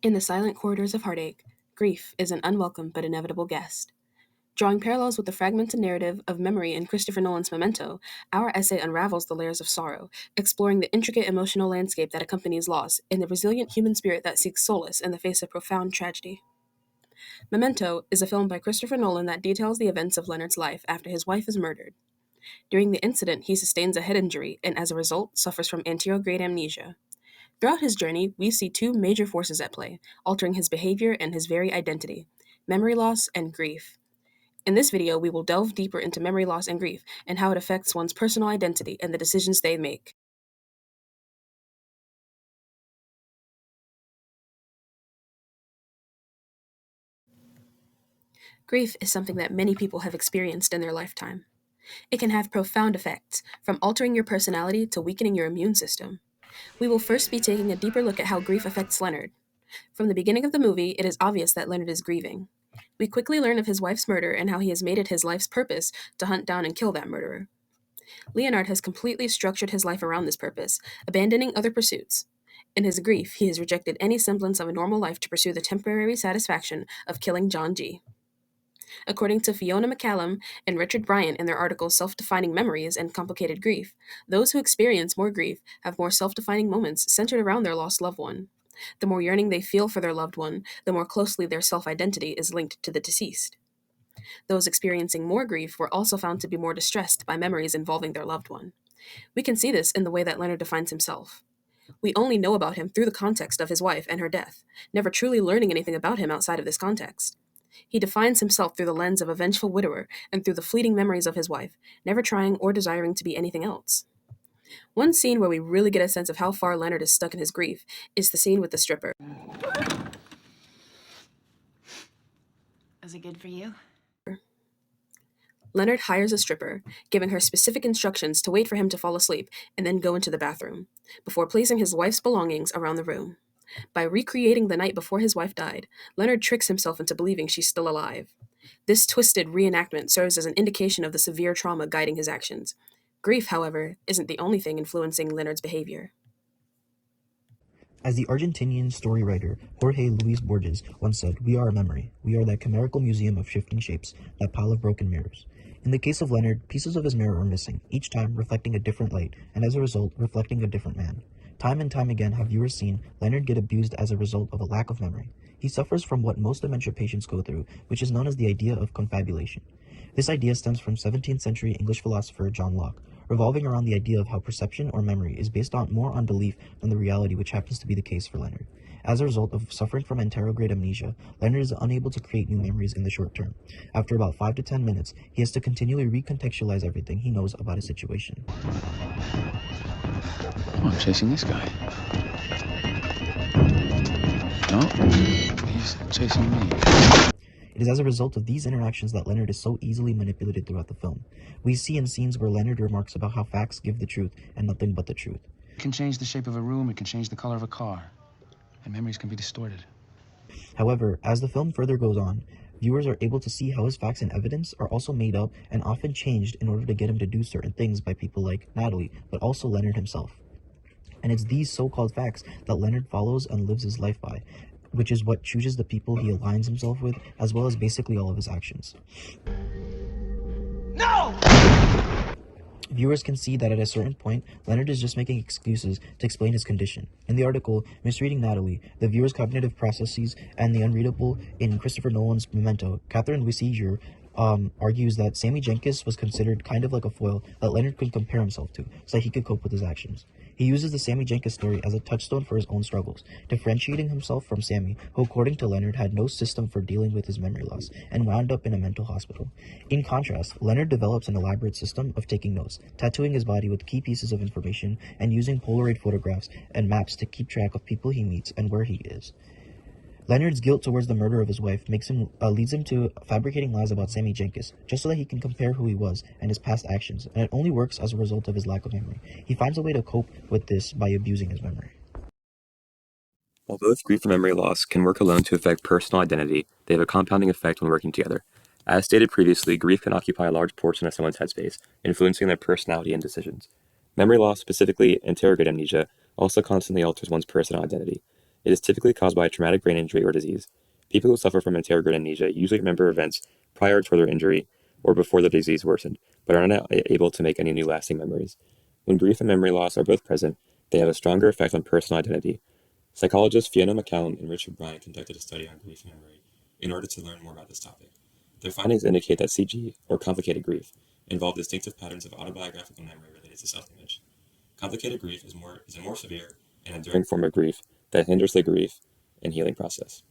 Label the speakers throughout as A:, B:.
A: In the silent corridors of heartache, grief is an unwelcome but inevitable guest. Drawing parallels with the fragmented narrative of memory in Christopher Nolan's Memento, our essay unravels the layers of sorrow, exploring the intricate emotional landscape that accompanies loss and the resilient human spirit that seeks solace in the face of profound tragedy. Memento is a film by Christopher Nolan that details the events of Leonard's life after his wife is murdered. During the incident, he sustains a head injury and, as a result, suffers from anterograde amnesia. Throughout his journey, we see two major forces at play, altering his behavior and his very identity: memory loss and grief. In this video, we will delve deeper into memory loss and grief and how it affects one's personal identity and the decisions they make. Grief is something that many people have experienced in their lifetime. It can have profound effects, from altering your personality to weakening your immune system. We will first be taking a deeper look at how grief affects Leonard. From the beginning of the movie, it is obvious that Leonard is grieving. We quickly learn of his wife's murder and how he has made it his life's purpose to hunt down and kill that murderer. Leonard has completely structured his life around this purpose, abandoning other pursuits. In his grief, he has rejected any semblance of a normal life to pursue the temporary satisfaction of killing John G. According to Fiona McCallum and Richard Bryant in their article Self-Defining Memories and Complicated Grief, those who experience more grief have more self-defining moments centered around their lost loved one. The more yearning they feel for their loved one, the more closely their self-identity is linked to the deceased. Those experiencing more grief were also found to be more distressed by memories involving their loved one. We can see this in the way that Leonard defines himself. We only know about him through the context of his wife and her death, never truly learning anything about him outside of this context. He defines himself through the lens of a vengeful widower and through the fleeting memories of his wife, never trying or desiring to be anything else. One scene where we really get a sense of how far Leonard is stuck in his grief is the scene with the stripper.
B: Is it good for you?
A: Leonard hires a stripper, giving her specific instructions to wait for him to fall asleep and then go into the bathroom, before placing his wife's belongings around the room. By recreating the night before his wife died, Leonard tricks himself into believing she's still alive. This twisted reenactment serves as an indication of the severe trauma guiding his actions. Grief, however, isn't the only thing influencing Leonard's behavior.
C: As the Argentinian story writer Jorge Luis Borges once said, "We are a memory. We are that chimerical museum of shifting shapes, that pile of broken mirrors." In the case of Leonard, pieces of his mirror are missing, each time reflecting a different light, and as a result, reflecting a different man. Time and time again have viewers seen Leonard get abused as a result of a lack of memory. He suffers from what most dementia patients go through, which is known as the idea of confabulation. This idea stems from 17th century English philosopher John Locke, revolving around the idea of how perception or memory is based on more on belief than the reality, which happens to be the case for Leonard. As a result of suffering from anterograde amnesia, Leonard is unable to create new memories in the short term. After about 5 to 10 minutes, he has to continually recontextualize everything he knows about his situation.
D: Oh, I'm chasing this guy. No, he's chasing me.
C: It is as a result of these interactions that Leonard is so easily manipulated throughout the film. We see in scenes where Leonard remarks about how facts give the truth and nothing but the truth.
D: It can change the shape of a room, it can change the color of a car, and memories can be distorted.
C: However, as the film further goes on, viewers are able to see how his facts and evidence are also made up and often changed in order to get him to do certain things by people like Natalie, but also Leonard himself. And it's these so-called facts that Leonard follows and lives his life by, which is what chooses the people he aligns himself with, as well as basically all of his actions.
B: No!
C: Viewers can see that at a certain point, Leonard is just making excuses to explain his condition. In the article, Misreading Natalie, the viewer's cognitive processes and the unreadable in Christopher Nolan's Memento, Catherine Wisiger argues that Sammy Jenkins was considered kind of like a foil that Leonard could compare himself to, so that he could cope with his actions. He uses the Sammy Jenkins story as a touchstone for his own struggles, differentiating himself from Sammy, who according to Leonard had no system for dealing with his memory loss, and wound up in a mental hospital. In contrast, Leonard develops an elaborate system of taking notes, tattooing his body with key pieces of information, and using Polaroid photographs and maps to keep track of people he meets and where he is. Leonard's guilt towards the murder of his wife leads him to fabricating lies about Sammy Jenkins, just so that he can compare who he was and his past actions, and it only works as a result of his lack of memory. He finds a way to cope with this by abusing his memory.
E: While both grief and memory loss can work alone to affect personal identity, they have a compounding effect when working together. As stated previously, grief can occupy a large portion of someone's headspace, influencing their personality and decisions. Memory loss, specifically anterograde amnesia, also constantly alters one's personal identity. It is typically caused by a traumatic brain injury or disease. People who suffer from interrogate amnesia usually remember events prior to their injury or before the disease worsened, but are not able to make any new lasting memories. When grief and memory loss are both present, they have a stronger effect on personal identity. Psychologists Fiona McCallum and Richard Bryant conducted a study on grief and memory in order to learn more about this topic. Their findings indicate that CG, or complicated grief, involve distinctive patterns of autobiographical memory related to self-image. Complicated grief is a more severe and enduring form of grief that hinders the grief and healing process.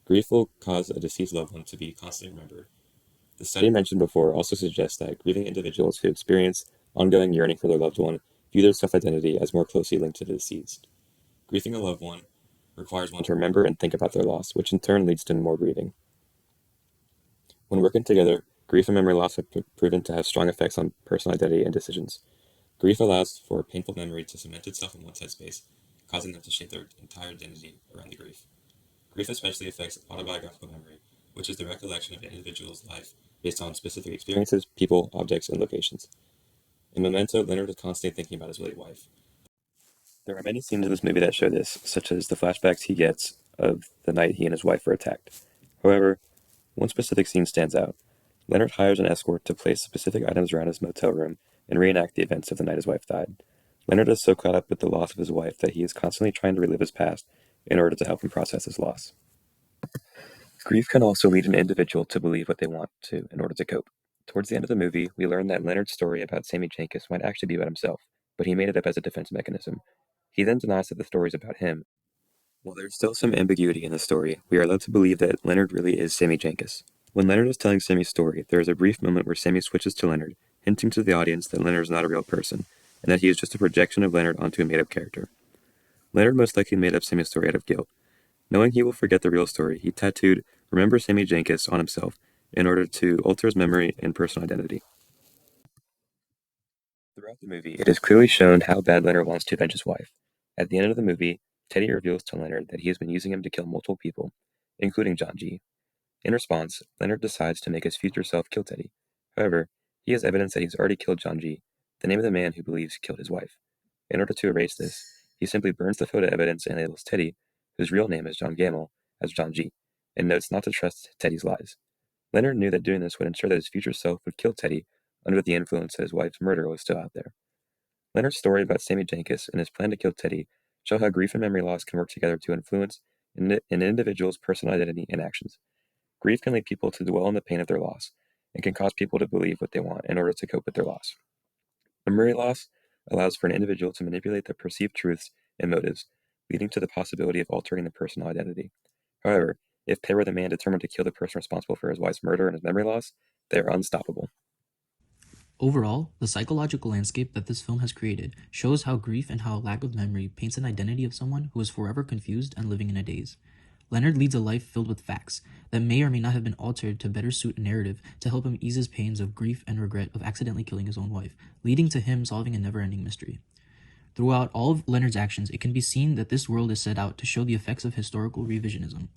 E: Grief will cause a deceased loved one to be constantly remembered. The study mentioned before also suggests that grieving individuals who experience ongoing yearning for their loved one view their self-identity as more closely linked to the deceased. Grieving a loved one requires one to remember and think about their loss, which in turn leads to more grieving. When working together, grief and memory loss have proven to have strong effects on personal identity and decisions. Grief allows for a painful memory to cement itself in one's headspace, causing them to shape their entire identity around the grief. Grief especially affects autobiographical memory, which is the recollection of an individual's life based on specific experiences, people, objects, and locations. In Memento, Leonard is constantly thinking about his late wife. There are many scenes in this movie that show this, such as the flashbacks he gets of the night he and his wife were attacked. However, one specific scene stands out. Leonard hires an escort to place specific items around his motel room and reenact the events of the night his wife died. Leonard is so caught up with the loss of his wife that he is constantly trying to relive his past in order to help him process his loss. Grief can also lead an individual to believe what they want to in order to cope. Towards the end of the movie, we learn that Leonard's story about Sammy Jankis might actually be about himself, but he made it up as a defense mechanism. He then denies that the story is about him. While there's still some ambiguity in the story, we are led to believe that Leonard really is Sammy Jankis. When Leonard is telling Sammy's story, there is a brief moment where Sammy switches to Leonard, hinting to the audience that Leonard is not a real person, and that he is just a projection of Leonard onto a made-up character. Leonard most likely made up Sammy's story out of guilt. Knowing he will forget the real story, he tattooed "Remember Sammy Jankis" on himself in order to alter his memory and personal identity. Throughout the movie, it is clearly shown how bad Leonard wants to avenge his wife. At the end of the movie, Teddy reveals to Leonard that he has been using him to kill multiple people, including John G. In response, Leonard decides to make his future self kill Teddy. However, he has evidence that he's already killed John G., the name of the man who believes killed his wife. In order to erase this, he simply burns the photo evidence and labels Teddy, whose real name is John Gamble, as John G., and notes not to trust Teddy's lies. Leonard knew that doing this would ensure that his future self would kill Teddy under the influence that his wife's murder was still out there. Leonard's story about Sammy Jankis and his plan to kill Teddy show how grief and memory loss can work together to influence an individual's personal identity and actions. Grief can lead people to dwell on the pain of their loss, and can cause people to believe what they want in order to cope with their loss. Memory loss allows for an individual to manipulate the perceived truths and motives, leading to the possibility of altering the personal identity. However, if paired with a man determined to kill the person responsible for his wife's murder and his memory loss, they are unstoppable.
C: Overall, the psychological landscape that this film has created shows how grief and how a lack of memory paints an identity of someone who is forever confused and living in a daze. Leonard leads a life filled with facts that may or may not have been altered to better suit a narrative to help him ease his pains of grief and regret of accidentally killing his own wife, leading to him solving a never-ending mystery. Throughout all of Leonard's actions, it can be seen that this world is set out to show the effects of historical revisionism.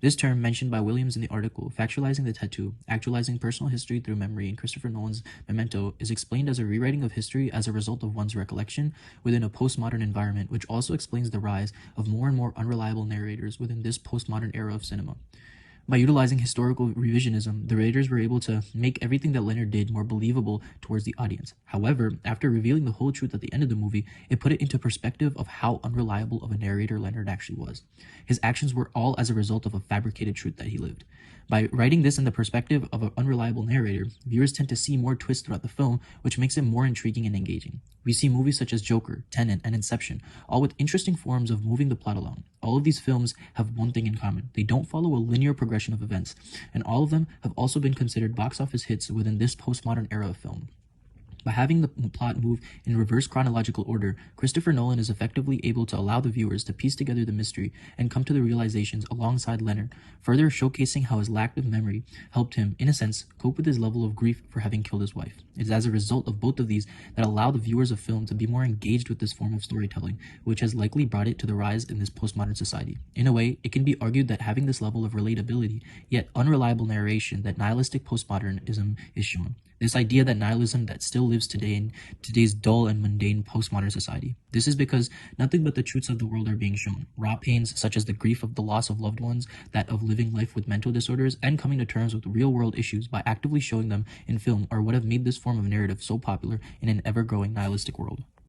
C: This term, mentioned by Williams in the article Factualizing the Tattoo, Actualizing Personal History Through Memory in Christopher Nolan's Memento, is explained as a rewriting of history as a result of one's recollection within a postmodern environment, which also explains the rise of more and more unreliable narrators within this postmodern era of cinema. By utilizing historical revisionism, the writers were able to make everything that Leonard did more believable towards the audience. However, after revealing the whole truth at the end of the movie, it put it into perspective of how unreliable of a narrator Leonard actually was. His actions were all as a result of a fabricated truth that he lived. By writing this in the perspective of an unreliable narrator, viewers tend to see more twists throughout the film, which makes it more intriguing and engaging. We see movies such as Joker, Tenet, and Inception, all with interesting forms of moving the plot along. All of these films have one thing in common. They don't follow a linear progression of events, and all of them have also been considered box office hits within this postmodern era of film. By having the plot move in reverse chronological order, Christopher Nolan is effectively able to allow the viewers to piece together the mystery and come to the realizations alongside Leonard, further showcasing how his lack of memory helped him, in a sense, cope with his level of grief for having killed his wife. It is as a result of both of these that allow the viewers of film to be more engaged with this form of storytelling, which has likely brought it to the rise in this postmodern society. In a way, it can be argued that having this level of relatability, yet unreliable narration that nihilistic postmodernism is shown, This idea that nihilism that still lives today in today's dull and mundane postmodern society. This is because nothing but the truths of the world are being shown. Raw pains such as the grief of the loss of loved ones, that of living life with mental disorders, and coming to terms with real-world issues by actively showing them in film are what have made this form of narrative so popular in an ever-growing nihilistic world.